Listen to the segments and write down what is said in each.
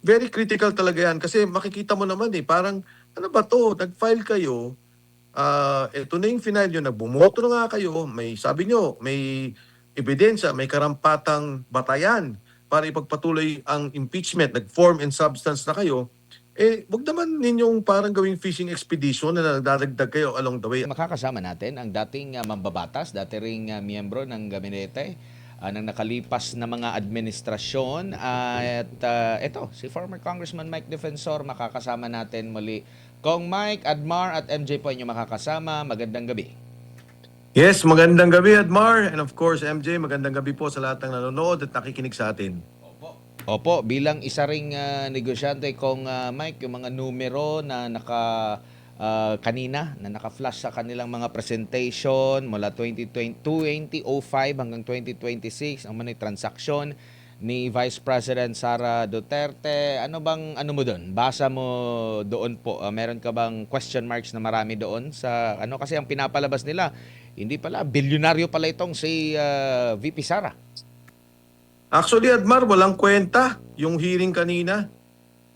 very critical talaga yan kasi makikita mo naman eh, parang ano ba to, nag-file kayo, ito na yung final nyo, nagbumoto na nga kayo, may sabi nyo, may ebidensya, may karampatang batayan para ipagpatuloy ang impeachment, nag-form and substance na kayo, eh, wag naman ninyong parang gawing fishing expedition na nadadagdag kayo along the way. Makakasama natin ang dating mambabatas, dati ring miyembro ng gabinete ng nakalipas na mga administrasyon at ito, si former Congressman Mike Defensor makakasama natin muli. Kong Mike, Admar at MJ po inyong makakasama. Magandang gabi. Yes, magandang gabi, Admar. And of course, MJ, magandang gabi po sa lahat ng nanonood at nakikinig sa atin. Opo, bilang isa ring negosyante kong Mike, yung mga numero na kanina na naka-flash sa kanilang mga presentation mula 2005 hanggang 2026 ang mga transaksyon ni Vice President Sara Duterte. Ano mo doon? Basa mo doon po. Meron ka bang question marks na marami doon sa kasi ang pinapalabas nila hindi pala bilyonaryo pala itong si VP Sara. Actually, Admar, walang kwenta yung hearing kanina.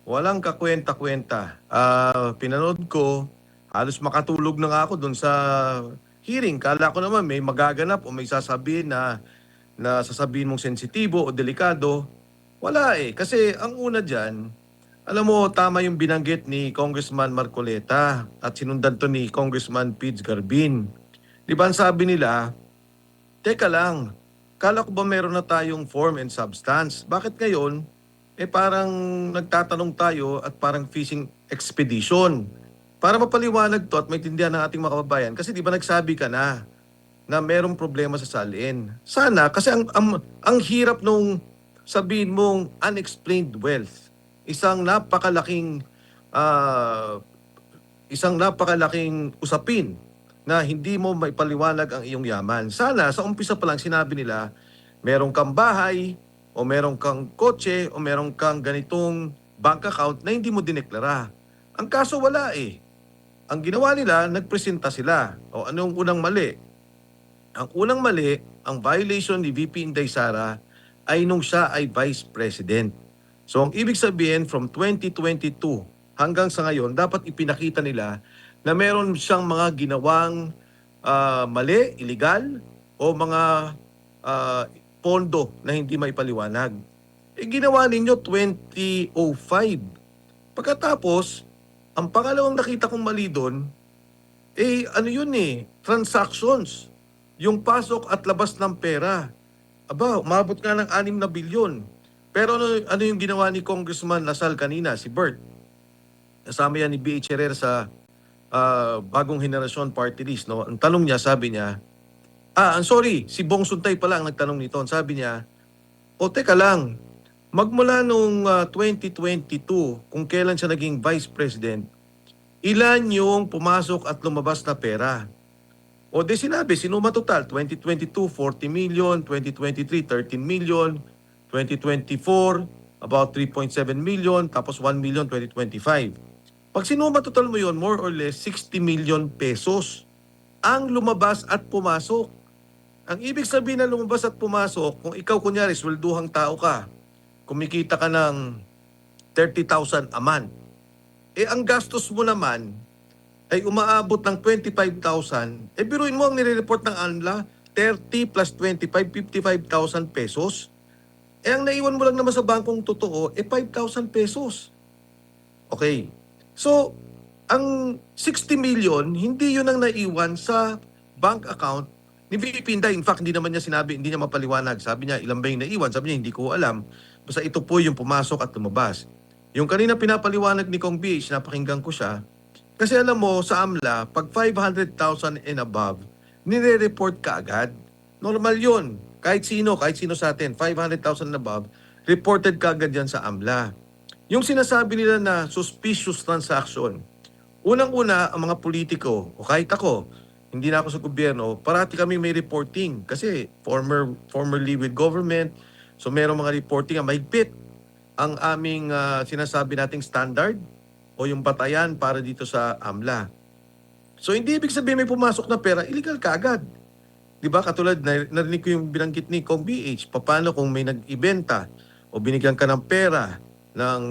Walang kakwenta-kwenta. Pinanood ko, halos makatulog na nga ako doon sa hearing. Kala ko naman may magaganap o may sasabihin na sasabihin mong sensitibo o delikado. Wala eh. Kasi ang una dyan, alam mo, tama yung binanggit ni Congressman Marcoleta at sinundan to ni Congressman Pids Garbin. Di ba ang sabi nila, teka lang, kala ko ba meron na tayong form and substance? Bakit ngayon, parang nagtatanong tayo at parang fishing expedition? Para mapaliwanag to at maintindihan ng ating mga kababayan, kasi di ba nagsabi ka na merong problema sa salin? Sana, kasi ang hirap nung sabihin mong unexplained wealth, isang napakalaking ah, usapin na hindi mo maipaliwanag ang iyong yaman. Sana sa umpisa pa lang sinabi nila, meron kang bahay, o meron kang kotse, o meron kang ganitong bank account na hindi mo dineklara. Ang kaso wala eh. Ang ginawa nila, nagpresenta sila. O anong unang mali? Ang unang mali, ang violation ni VP Inday Sara ay nung siya ay Vice President. So ang ibig sabihin, from 2022 hanggang sa ngayon, dapat ipinakita nila na meron siyang mga ginawang mali, illegal, o mga pondo na hindi maipaliwanag. Ginawa ninyo 2005. Pagkatapos, ang pangalawang nakita kong mali doon, ano yun transactions. Yung pasok at labas ng pera. Aba, umabot nga ng 6 na bilyon. Pero ano yung ginawa ni Congressman Lasal kanina, si Bert? Kasama yan ni B.H. Herrera sa Bagong Henerasyon Party List. No? Ang tanong niya, sabi niya, sorry, si Bong Suntay pala ang nagtanong nito. Sabi niya, teka lang, magmula nung 2022, kung kailan siya naging Vice President, ilan yung pumasok at lumabas na pera? O di sinabi, sinuma total, 2022, 40 million, 2023, 13 million, 2024, about 3.7 million, tapos 1 million 2025. Pag sinuma total mo yon, more or less 60 million pesos ang lumabas at pumasok. Ang ibig sabihin na lumabas at pumasok, kung ikaw kunyari, swelduhang tao ka, kumikita ka ng 30,000 a month, ang gastos mo naman ay umaabot ng 25,000, biruin mo ang nire-report ng ANLA, 30 plus 25, 55,000 pesos. Ang naiwan mo lang naman sa bangkong totoo, 5,000 pesos. Okay. So, ang 60 million, hindi yun ang naiwan sa bank account ni VP Inday. In fact, hindi naman niya sinabi, hindi niya mapaliwanag. Sabi niya, ilan ba yung naiwan? Sabi niya, hindi ko alam. Basta ito po yung pumasok at lumabas. Yung kanina pinapaliwanag ni Kong BH, napakinggan ko siya. Kasi alam mo, sa AMLA, pag 500,000 and above, nire-report ka agad. Normal yun. Kahit sino sa atin, 500,000 and above, reported ka agad yan sa AMLA. Yung sinasabi nila na suspicious transaction, unang-una, ang mga politiko, o kahit ako, hindi na ako sa gobyerno, parati kami may reporting. Kasi formerly with government, so merong mga reporting ang mahigpit. Ang aming sinasabi nating standard o yung batayan para dito sa AMLA. So hindi ibig sabihin may pumasok na pera, illegal ka agad. Di ba? Katulad, narinig ko yung binanggit ni Kong BH, paano kung may nag-ibenta o binigyan ka ng pera ng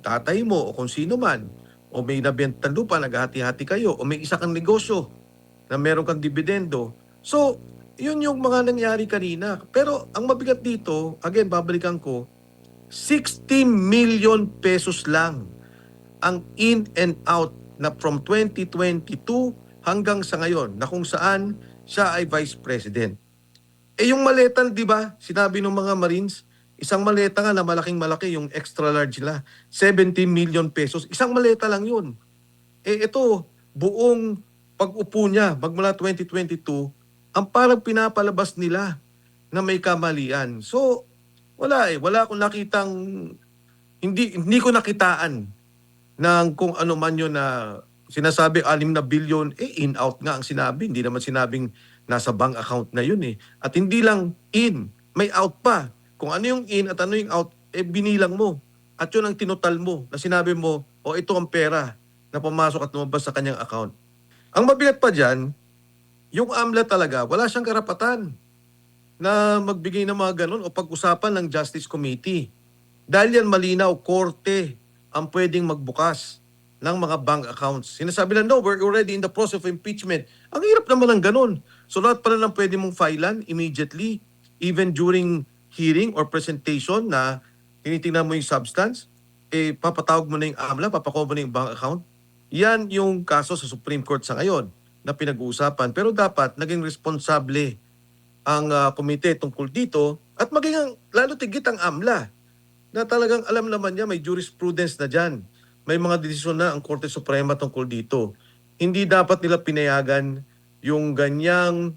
tatay mo o kung sino man, o may nabentang lupa, naghahati-hati kayo, o may isa kang negosyo na meron kang dividendo. So, yun yung mga nangyari kanina. Pero ang mabigat dito, again, babalikan ko, 60 million pesos lang ang in and out na from 2022 hanggang sa ngayon na kung saan siya ay Vice President. Eh yung maleta, di ba, sinabi ng mga Marines, isang maleta nga na malaking malaki, yung extra large nila, 70 million pesos. Isang maleta lang yun. Eh ito, buong pag-upo niya, magmula 2022, ang parang pinapalabas nila na may kamalian. So, wala eh. Wala akong nakitang, hindi ko nakitaan ng kung ano man yun na sinasabi 6 na bilyon, in-out nga ang sinabi. Hindi naman sinabing nasa bank account na yun eh. At hindi lang in, may out pa. Kung ano yung in at ano yung out, binilang mo. At yun ang tinutal mo na sinabi mo, ito ang pera na pumasok at lumabas sa kanyang account. Ang mabigat pa dyan, yung AMLA talaga, wala siyang karapatan na magbigay ng mga ganun o pag-usapan ng Justice Committee. Dahil yan malinaw, korte ang pwedeng magbukas ng mga bank accounts. Sinasabi lang, no, we're already in the process of impeachment. Ang hirap naman ng ganun. So lahat pala lang pwede mong filean immediately, even during hearing or presentation na tinitingnan mo yung substance, papatawag mo na yung AMLA, papakover mo na yung bank account. Yan yung kaso sa Supreme Court sa ngayon na pinag-uusapan. Pero dapat naging responsable ang komite tungkol dito at maging lalo tigit ang AMLA na talagang alam naman niya may jurisprudence na dyan. May mga desisyon na ang Korte Suprema tungkol dito. Hindi dapat nila pinayagan yung ganyang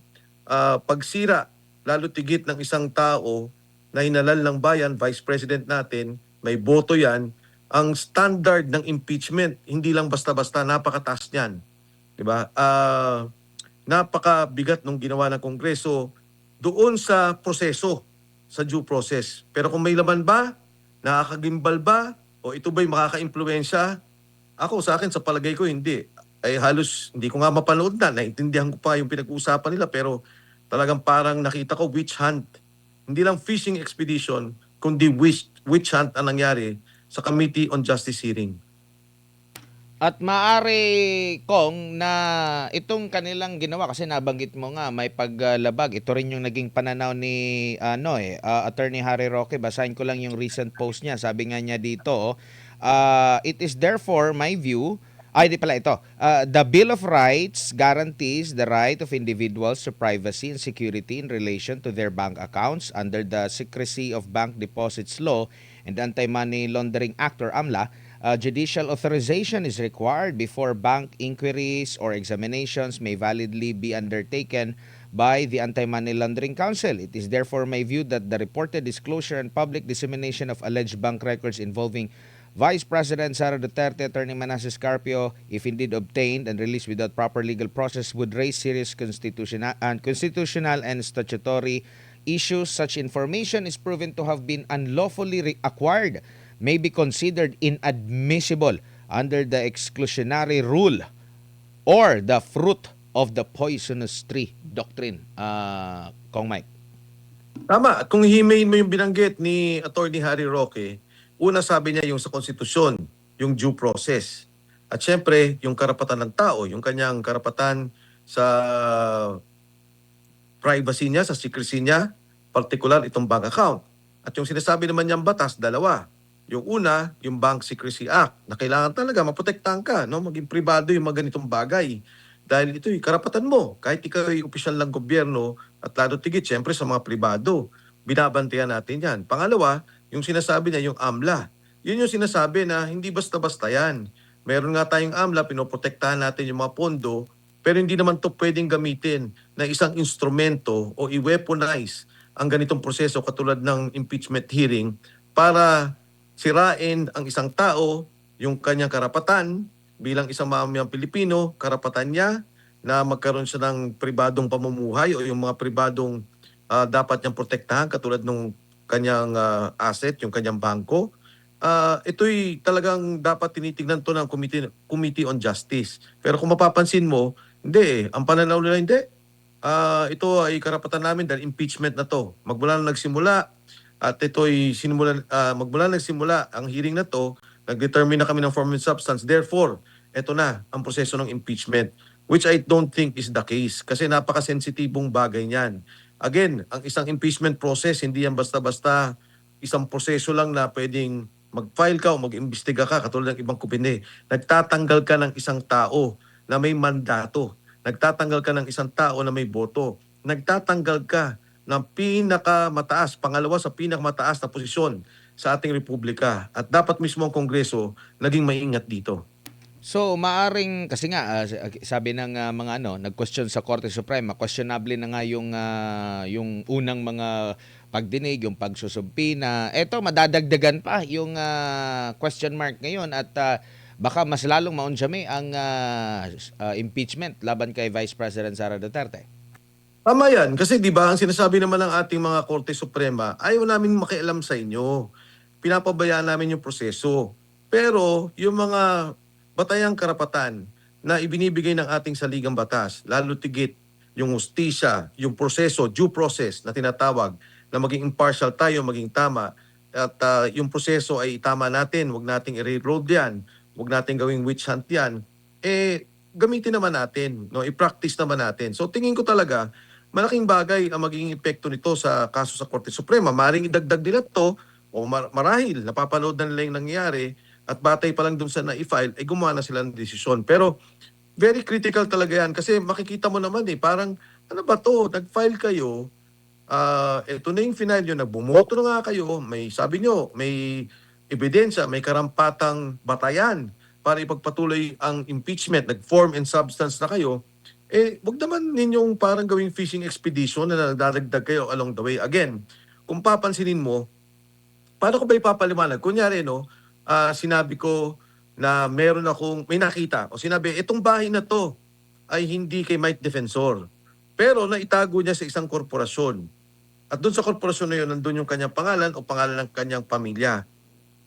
pagsira, lalo tigit ng isang tao na hinalal ng bayan, Vice President natin, may boto yan. Ang standard ng impeachment, hindi lang basta-basta, napakataas niyan. Diba? Napakabigat nung ginawa ng Kongreso doon sa proseso, sa due process. Pero kung may laman ba, nakakagimbal ba, o ito ba'y makaka-impluwensya? Ako, sa akin, sa palagay ko, hindi. Ay halos, hindi ko nga mapanood na. Naintindihan ko pa yung pinag-uusapan nila, pero talagang parang nakita ko witch hunt. Hindi lang fishing expedition, kundi witch hunt ang nangyari sa Committee on Justice hearing. At maaari kong na itong kanilang ginawa kasi nabanggit mo nga may paglabag. Ito rin yung naging pananaw ni Attorney Harry Roque. Basahin ko lang yung recent post niya. Sabi nga niya dito, it is therefore my view, di pala ito. The Bill of Rights guarantees the right of individuals to privacy and security in relation to their bank accounts under the Secrecy of Bank Deposits Law and Anti-Money Laundering Act or AMLA. Judicial authorization is required before bank inquiries or examinations may validly be undertaken by the Anti-Money Laundering Council. It is therefore my view that the reported disclosure and public dissemination of alleged bank records involving Vice President Sara Duterte, Attorney Manasseh Carpio, if indeed obtained and released without proper legal process, would raise serious constitutional and statutory issues. Such information is proven to have been unlawfully acquired may be considered inadmissible under the exclusionary rule or the fruit of the poisonous tree doctrine. Kong Mike. Tama. At kung himayin mo yung binanggit ni Attorney Harry Roque, una sabi niya yung sa konstitusyon, yung due process. At syempre, yung karapatan ng tao, yung kanyang karapatan sa privacy niya, sa secrecy niya, particular itong bank account. At yung sinasabi naman niyang batas, dalawa. Yung una, yung Bank Secrecy Act, na kailangan talaga maprotektahan ka, no? Maging pribado yung mga ganitong bagay. Dahil ito yung karapatan mo. Kahit ikaw ay opisyal ng gobyerno at lalo tigit, syempre sa mga pribado, binabantayan natin yan. Pangalawa, yung sinasabi niya, yung AMLA. Yun yung sinasabi na hindi basta-basta yan. Meron nga tayong AMLA, pinoprotektahan natin yung mga pondo, pero hindi naman to pwedeng gamitin na isang instrumento o i-weaponize ang ganitong proseso katulad ng impeachment hearing para sirain ang isang tao, yung kanyang karapatan bilang isang mamamayang Pilipino, karapatan niya na magkaroon siya ng pribadong pamumuhay o yung mga pribadong dapat niyang protektahan katulad ng kanyang asset, yung kanyang bangko. Ito'y talagang dapat tinitingnan to ng Committee on Justice. Pero kung mapapansin mo, hindi eh. Ang pananaw nila hindi. Ito ay karapatan namin dahil impeachment na to. Magmula nung nagsimula, at ito'y magmula nagsimula ang hearing na to, nag-determine na kami ng form and substance. Therefore, ito na ang proseso ng impeachment, which I don't think is the case kasi napakasensitibong bagay niyan. Again, ang isang impeachment process, hindi yan basta-basta isang proseso lang na pwedeng mag-file ka o mag-imbestiga ka katulad ng ibang kupinde. Nagtatanggal ka ng isang tao na may mandato. Nagtatanggal ka ng isang tao na may boto. Nagtatanggal ka ng pinakamataas, pangalawa sa pinakamataas na posisyon sa ating republika. At dapat mismo ang Kongreso naging maingat dito. So, maaring kasi nga sabi ng mga nag-question sa Korte Suprema, questionable na nga yung unang mga pagdinig, yung pagsusumpina. Eto, madadagdagan pa yung question mark ngayon at baka mas lalong maunsyami ang impeachment laban kay Vice President Sara Duterte. Tama yan. Kasi di ba ang sinasabi naman ng ating mga Korte Suprema, ayaw namin makialam sa inyo. Pinapabayaan namin yung proseso. Pero yung mga batayang karapatan na ibinibigay ng ating saligang batas, lalo tigit yung hustisya, yung proseso, due process na tinatawag, na maging impartial tayo, maging tama, at yung proseso ay tama natin, wag nating i-railroad yan, wag nating gawing witch hunt yan, gamitin naman natin, no? I-practice naman natin. So tingin ko talaga, malaking bagay ang magiging epekto nito sa kaso sa Korte Suprema. Maring idagdag nila to o marahil napapanood na nila yung nangyayari at batay pa lang dun sa na-file, ay gumawa na sila ng desisyon. Pero very critical talaga yan kasi makikita mo naman parang ano ba to, nag-file kayo, ito na yung final nyo, nagbumoto na nga kayo, may sabi nyo, may ebidensya, may karampatang batayan para ipagpatuloy ang impeachment, nag-form and substance na kayo, wag naman ninyong parang gawing fishing expedition na nagdadagdag kayo along the way. Again, kung papansinin mo, paano ko ba ipapaliwanag? Kunyari, sinabi ko na may nakita, o sinabi, itong bahay na to ay hindi kay Mike Defensor. Pero naitago niya sa isang korporasyon. At doon sa korporasyon na yun, nandun yung kanyang pangalan o pangalan ng kanyang pamilya.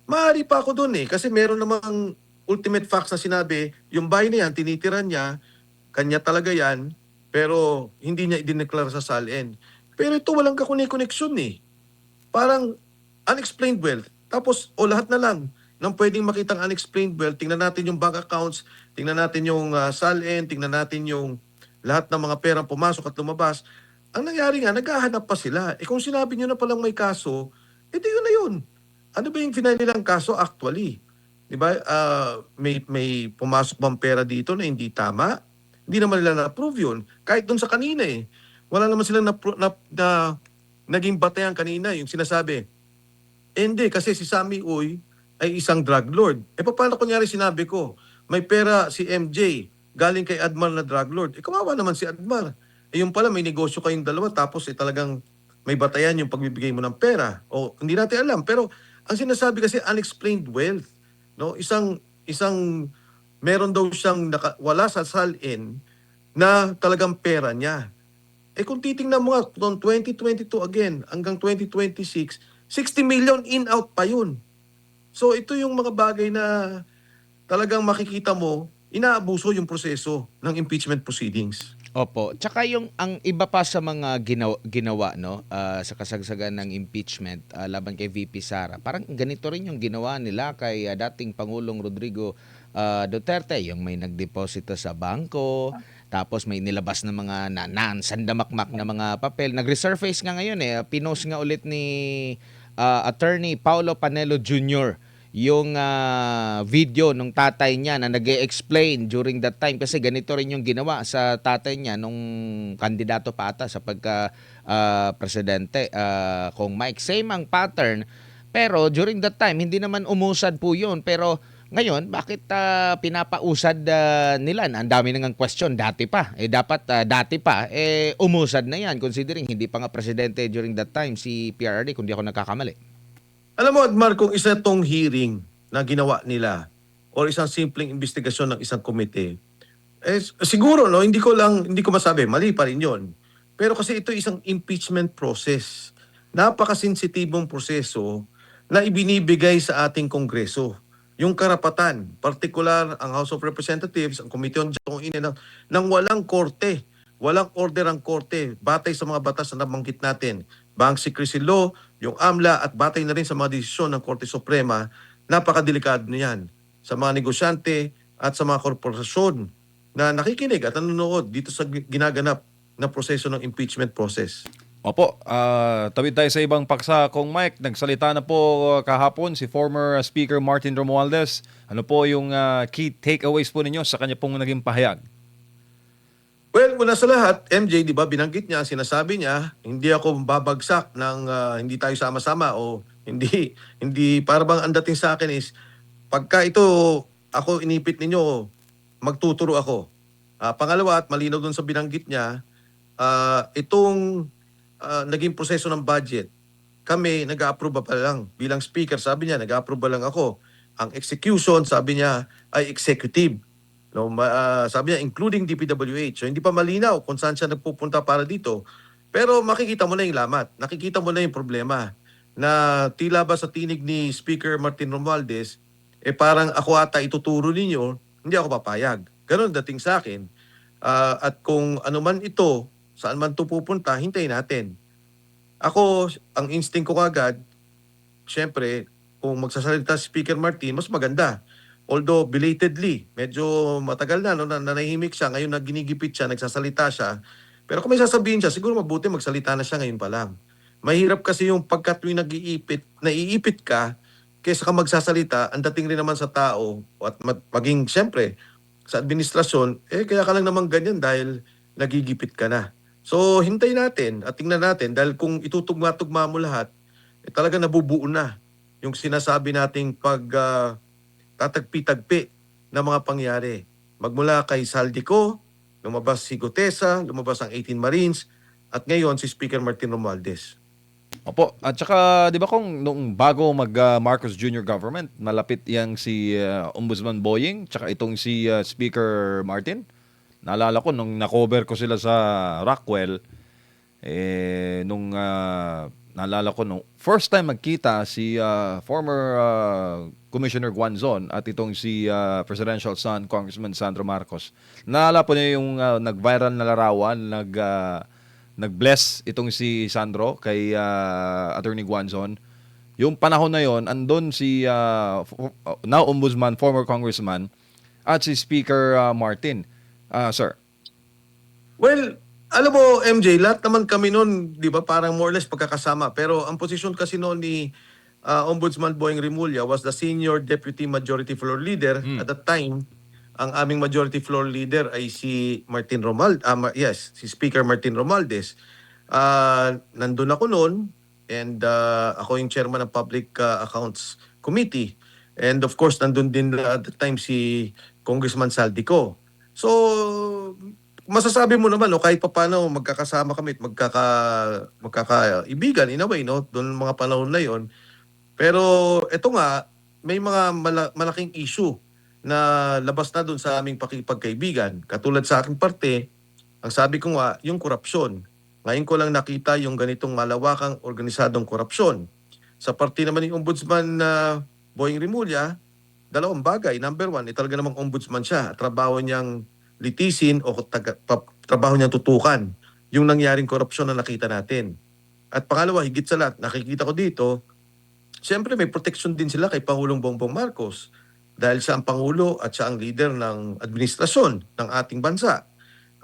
Maaari pa ako doon kasi meron namang ultimate facts na sinabi, yung bahay na yan, tinitiran niya, kanya talaga yan, pero hindi niya idineklara sa SALN. Pero ito walang kakoneksyon Parang unexplained wealth. Tapos, lahat na lang ng pwedeng makitang unexplained wealth, tingnan natin yung bank accounts, tingnan natin yung SALN, tingnan natin yung lahat ng mga perang pumasok at lumabas. Ang nangyari nga, naghahanap pa sila. Kung sinabi nyo na palang may kaso, edi yun na yun. Ano ba yung final nilang kaso actually? Di ba? May pumasok bang pera dito na hindi tama? Hindi naman nila na-approve yun. Kahit dun sa kanina Wala naman silang naging batayan kanina. Yung sinasabi, hindi, kasi si Sammy Uy ay isang drug lord. Paano kunyari sinabi ko, may pera si MJ galing kay Admar na drug lord. Kawawa naman si Admar. Yung pala, may negosyo kayong dalawa, tapos talagang may batayan yung pagbibigay mo ng pera. O hindi natin alam. Pero ang sinasabi kasi unexplained wealth. No? Isang meron daw siyang wala sa SALN na talagang pera niya. Kung titingnan mo nga, noong 2022 again, hanggang 2026, 60 million in-out pa yun. So ito yung mga bagay na talagang makikita mo, inaabuso yung proseso ng impeachment proceedings. Opo. Tsaka ang iba pa sa mga ginawa sa kasagsagan ng impeachment laban kay VP Sara. Parang ganito rin yung ginawa nila kay dating Pangulong Rodrigo Duterte, yung may nagdeposito sa bangko, tapos may nilabas na mga sandamakmak na mga papel. Nag-resurface nga ngayon pinost nga ulit ni Attorney Paulo Panelo Jr. yung video ng tatay niya na nag-e-explain during that time kasi ganito rin yung ginawa sa tatay niya nung kandidato pa ata sa pagka presidente kung Mike. Same ang pattern pero during that time hindi naman umusad po yun pero ngayon bakit pinapausad nila? Ang dami nang question dati pa. Dapat dati pa umusad na yan considering hindi pa nga presidente during that time si PRRD kung di ako nagkakamali. Alam mo, Admar, kung isa tong hearing na ginawa nila or isang simpleng investigasyon ng isang komite, siguro, hindi ko masabi, mali pa rin yun. Pero kasi ito isang impeachment process. Napakasensitibong proseso na ibinibigay sa ating Kongreso. Yung karapatan, partikular ang House of Representatives, ang Committee on Justice, nang walang korte, walang order ang korte, batay sa mga batas na nabanggit natin, Bank Secrecy Law, yung AMLA at batay na rin sa mga desisyon ng Korte Suprema, napakadelikado niyan sa mga negosyante at sa mga korporasyon na nakikinig at nanonood dito sa ginaganap na proseso ng impeachment process. Opo, tawid tayo sa ibang paksa, Kong Mike. Nagsalita na po kahapon si former Speaker Martin Romualdez. Ano po yung key takeaways po ninyo sa kanya pong naging pahayag? Well, una sa lahat, MJ, di ba, binanggit niya, sinasabi niya, hindi ako babagsak ng hindi tayo sama-sama o hindi, para bang ang dating sa akin is, pagka ito, ako inipit ninyo, magtuturo ako. Pangalawa, at malinaw dun sa binanggit niya, itong naging proseso ng budget, kami nag-a-approve pa lang. Bilang speaker, sabi niya, nag-a-approve lang ako. Ang execution, sabi niya, ay executive. No, sabi niya, including DPWH. So, hindi pa malinaw kung saan siya nagpupunta para dito. Pero makikita mo na yung lamat. Nakikita mo na yung problema na tila ba sa tinig ni Speaker Martin Romualdez, parang ako ata ituturo ninyo, hindi ako papayag. Ganon dating sa akin. At kung ano man ito, saan man ito pupunta, hintayin natin. Ako, ang instinct ko kagad, syempre, kung magsasalita si Speaker Martin, mas maganda. Although belatedly, medyo matagal na, no, nanahimik siya, ngayon na ginigipit siya, nagsasalita siya. Pero kung may sasabihin siya, siguro mabuti magsalita na siya ngayon pa lang. Mahirap kasi yung pagka tuwing naiipit ka, kaysa ka magsasalita, ang dating rin naman sa tao, at maging siyempre, sa administrasyon, kaya ka lang naman ganyan dahil nagigipit ka na. So, hintayin natin at tingnan natin dahil kung itutugma-tugma mo lahat, talaga nabubuo na yung sinasabi nating tatagpi-tagpi na mga pangyari. Magmula kay Saldico, lumabas si Gutesa, lumabas ang 18 Marines, at ngayon si Speaker Martin Romualdez. Opo, at saka di ba kung nung bago mag Marcos Jr. government, malapit yang si Ombudsman Boying, tsaka itong si Speaker Martin. Naalala ko nung na-cover ko sila sa Rockwell, naalala ko nung first time magkita si former Commissioner Guanzon at itong si Presidential Son, Congressman Sandro Marcos. Naalala po niyo yung nag-viral na larawan, nag-bless itong si Sandro kay Attorney Guanzon. Yung panahon na yon, andon si now Ombudsman, former Congressman, at si Speaker Martin. Sir. Well, alam mo, MJ, lahat naman kami noon, di ba, parang more or less pagkakasama. Pero ang posisyon kasi noon ni Ombudsman Boying Rimulya was the Senior Deputy Majority Floor Leader. At that time, ang aming Majority Floor Leader ay si Martin Romualdez. Si Speaker Martin Romualdez. Nandun ako noon and ako yung chairman ng Public Accounts Committee. And of course, nandun din at that time si Congressman Saldico. So, masasabi mo naman, no, kahit paano magkakasama kami at magkakaibigan in a way, no, doon mga panahon na yon. Pero ito nga, may mga malaking issue na labas na doon sa aming pakipagkaibigan. Katulad sa aking parte, ang sabi ko nga, yung korupsyon. Ngayon ko lang nakita yung ganitong malawakang organisadong korupsyon. Sa parte naman ni Ombudsman Boying Rimulya, dalawang bagay. Number one, talaga namang ombudsman siya. Trabaho niyang litisin o trabaho niyang tutukan yung nangyaring korupsyon na nakita natin. At pangalawa, higit sa lahat, nakikita ko dito, siyempre may protection din sila kay Pangulong Bongbong Marcos dahil siya ang Pangulo at siya ang leader ng administrasyon ng ating bansa.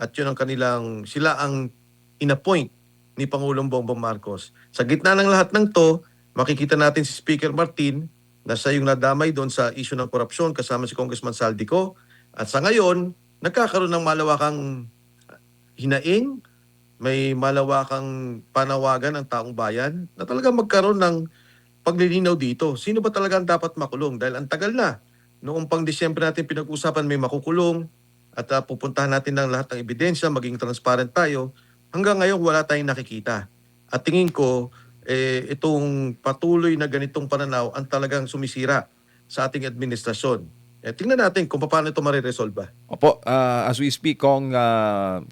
At yun ang sila ang inappoint ni Pangulong Bongbong Marcos. Sa gitna ng lahat ng to, makikita natin si Speaker Martin na siya yung nadamay doon sa issue ng korupsyon kasama si Congressman Saldico. At sa ngayon, nagkakaroon ng malawakang hinaing, may malawakang panawagan ng taong bayan na talaga magkaroon ng paglilinaw dito. Sino ba talaga ang dapat makulong? Dahil ang tagal na. Noong pang Disyembre natin pinag-usapan may makukulong at pupuntahan natin ng lahat ng ebidensya, maging transparent tayo. Hanggang ngayon wala tayong nakikita. At tingin ko, itong patuloy na ganitong pananaw ang talagang sumisira sa ating administrasyon. Tingnan natin kung paano ito mariresolve. Opo, as we speak, Kong,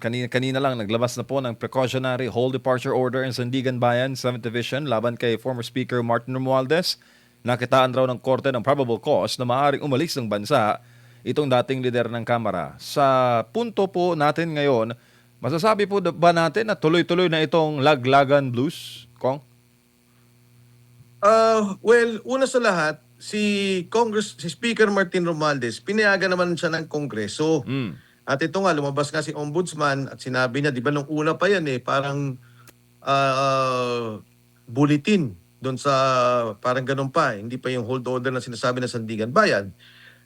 kanina lang naglabas na po ng precautionary whole departure order in Sandigan Bayan, 7th Division, laban kay former Speaker Martin Romualdez. Nakitaan raw ng korte ng probable cause na maaaring umalis ng bansa itong dating lider ng Kamara. Sa punto po natin ngayon, masasabi po ba natin na tuloy-tuloy na itong laglagan blues, Kong? Well, una sa lahat, si Speaker Martin Romualdez, pinayagan naman siya ng Kongreso. Mm. At ito nga, lumabas nga si Ombudsman at sinabi niya, di ba nung una pa yan parang bulletin doon sa, parang ganun pa, hindi pa yung hold order na sinasabi ng Sandigan Bayan.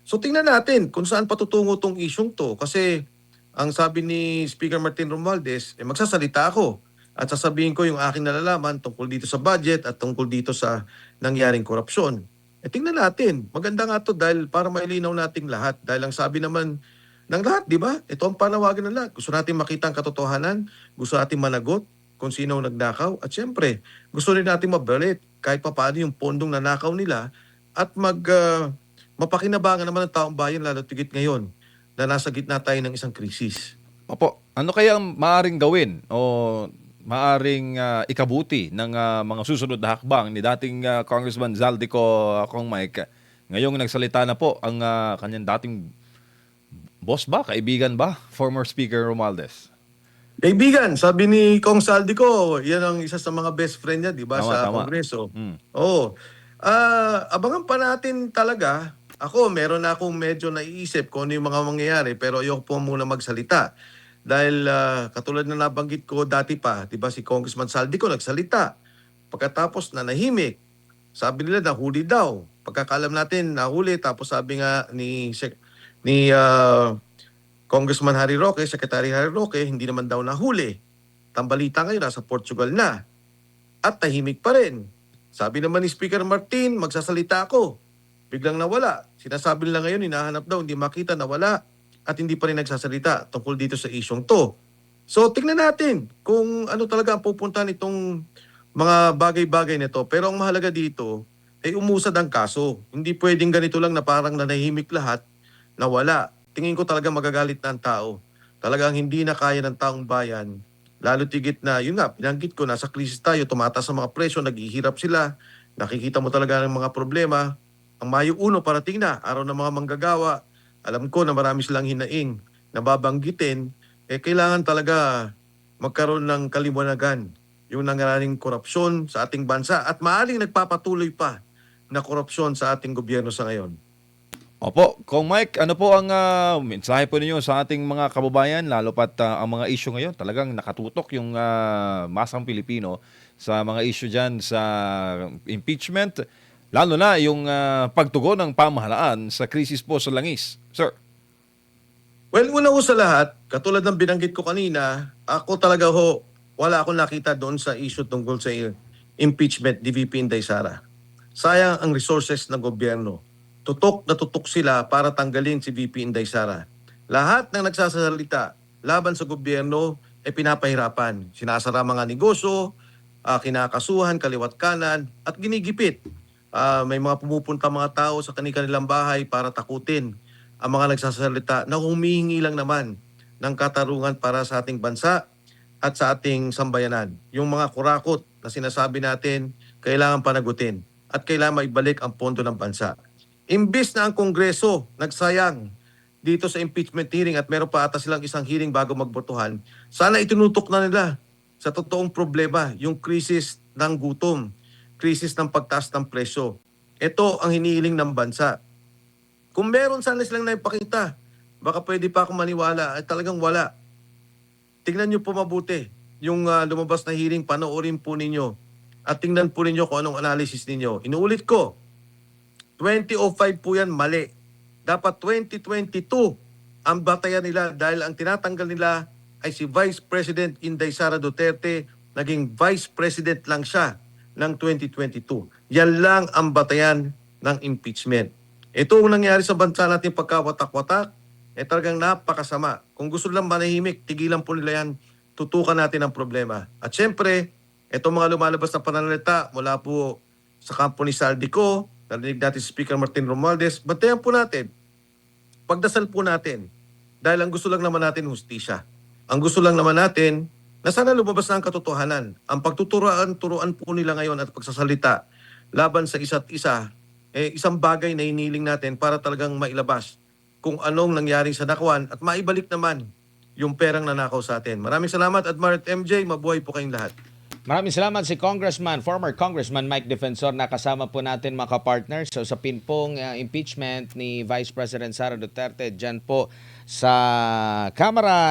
So tingnan natin kung saan patutungo tong isyong to. Kasi ang sabi ni Speaker Martin Romualdez, magsasalita ako at sasabihin ko yung aking nalalaman tungkol dito sa budget at tungkol dito sa nangyaring korupsyon. Tingnan natin. Maganda nga to dahil para mailinaw nating lahat. Dahil ang sabi naman ng lahat, di ba? Ito ang panawagan ng lahat. Gusto natin makita ang katotohanan. Gusto natin managot kung sino ang nagnakaw. At syempre, gusto rin natin mabalit kahit papaano yung pondong nanakaw nila at mapakinabangan naman ng taong bayan lalo tigit ngayon na nasa gitna tayo ng isang krisis. Opo, ano kaya ang maaring gawin o maaring ikabuti ng mga susunod na hakbang ni dating Congressman Zaldico Kong Mike? Ngayong nagsalita na po ang kanyang dating boss ba, kaibigan ba, former Speaker Romualdez? Kaibigan, sabi ni Kong Saldico, yan ang isa sa mga best friend niya, di ba, Tama, sa tama. Kongreso. Mm. Oo. Abangan pa natin talaga. Ako, meron na akong medyo naiisip kung ano yung mga mangyayari, pero ayoko po muna magsalita. Dahil katulad na nabanggit ko dati pa, di ba, si Congressman Saldico nagsalita. Pagkatapos nanahimik, sabi nila nahuli daw. Pagkakalam natin, nahuli. Tapos sabi nga ni Congressman Harry Roque, Secretary Harry Roque, hindi naman daw nahuli. Tambalita ngayon, nasa Portugal na. At tahimik pa rin. Sabi naman ni Speaker Martin, magsasalita ako. Biglang nawala. Sinasabi nila ngayon, hinahanap daw, hindi makita, nawala. At hindi pa rin nagsasalita tungkol dito sa isyong to. So, tingnan natin kung ano talaga ang pupunta nitong mga bagay-bagay nito. Pero ang mahalaga dito, ay umusad ang kaso. Hindi pwedeng ganito lang na parang nanahimik lahat, nawala. Tingin ko talaga magagalit na ang tao. Talagang hindi na kaya ng taong bayan. Lalo tigit na, yun nga, pinanggit ko, nasa krisis tayo, tumataas ang mga presyo, naghihirap sila, nakikita mo talaga ng mga problema. Ang Mayo 1, parating na, araw ng mga manggagawa. Alam ko na marami silang hinaing, nababanggitin, kailangan talaga magkaroon ng kaliwanagan yung nangyaring korupsyon sa ating bansa at maaaring nagpapatuloy pa na korupsyon sa ating gobyerno sa ngayon. Opo, Kong Mike, ano po ang mensahe po ninyo sa ating mga kababayan, lalo pat ang mga issue ngayon, talagang nakatutok yung masang Pilipino sa mga issue dyan sa impeachment, lalo na yung pagtugon ng pamahalaan sa krisis po sa langis. Sir. Well, una ho sa lahat, katulad ng binanggit ko kanina, ako talaga wala akong nakita doon sa issue tungkol sa impeachment ni VP Inday Sara. Sayang ang resources ng gobyerno. Tutok na tutok sila para tanggalin si VP Inday Sara. Lahat ng nagsasalita laban sa gobyerno ay pinapahirapan. Sinasara mga negosyo, kinakasuhan, kaliwat kanan, at ginigipit. May mga pumupunta mga tao sa kanilang bahay para takutin ang mga nagsasalita na humihingi lang naman ng katarungan para sa ating bansa at sa ating sambayanan. Yung mga kurakot na sinasabi natin, kailangan panagutin at kailangan maibalik ang pondo ng bansa. Imbis na ang Kongreso nagsayang dito sa impeachment hearing at meron pa ata silang isang hearing bago magbotohan, sana itinutok na nila sa totoong problema, yung krisis ng gutom, krisis ng pagtaas ng presyo. Ito ang hinihiling ng bansa. Kung meron sana silang naipakita, baka pwede pa akong maniwala ay talagang wala. Tingnan nyo po mabuti yung lumabas na hearing, panoorin po ninyo at tingnan po ninyo kung anong analysis ninyo. Inuulit ko, 2005 po yan, mali. Dapat 2022 ang batayan nila dahil ang tinatanggal nila ay si Vice President Inday Sara Duterte, naging Vice President lang siya ng 2022. Yan lang ang batayan ng impeachment. Ito ang nangyari sa bansa natin pagkawatak-watak, talagang napakasama. Kung gusto lang manahimik, tigilan po nila yan, tutukan natin ang problema. At syempre, itong mga lumalabas na pananalita mula po sa kampo ni Saldico, narinig natin si Speaker Martin Romualdez, bantayan po natin. Pagdasal po natin. Dahil ang gusto lang naman natin, hustisya. Ang gusto lang naman natin, na sana lumabas na ang katotohanan. Ang pagtuturuan po nila ngayon at pagsasalita laban sa isa't isa, isang bagay na iniling natin para talagang mailabas kung anong nangyari sa nakwan at maibalik naman yung perang nanakaw sa atin. Maraming salamat, Admiral MJ. Mabuhay po kayong lahat. Maraming salamat si former Congressman Mike Defensor na kasama po natin mga ka-partners. So sa pinpong impeachment ni Vice President Sara Duterte dyan po sa Kamara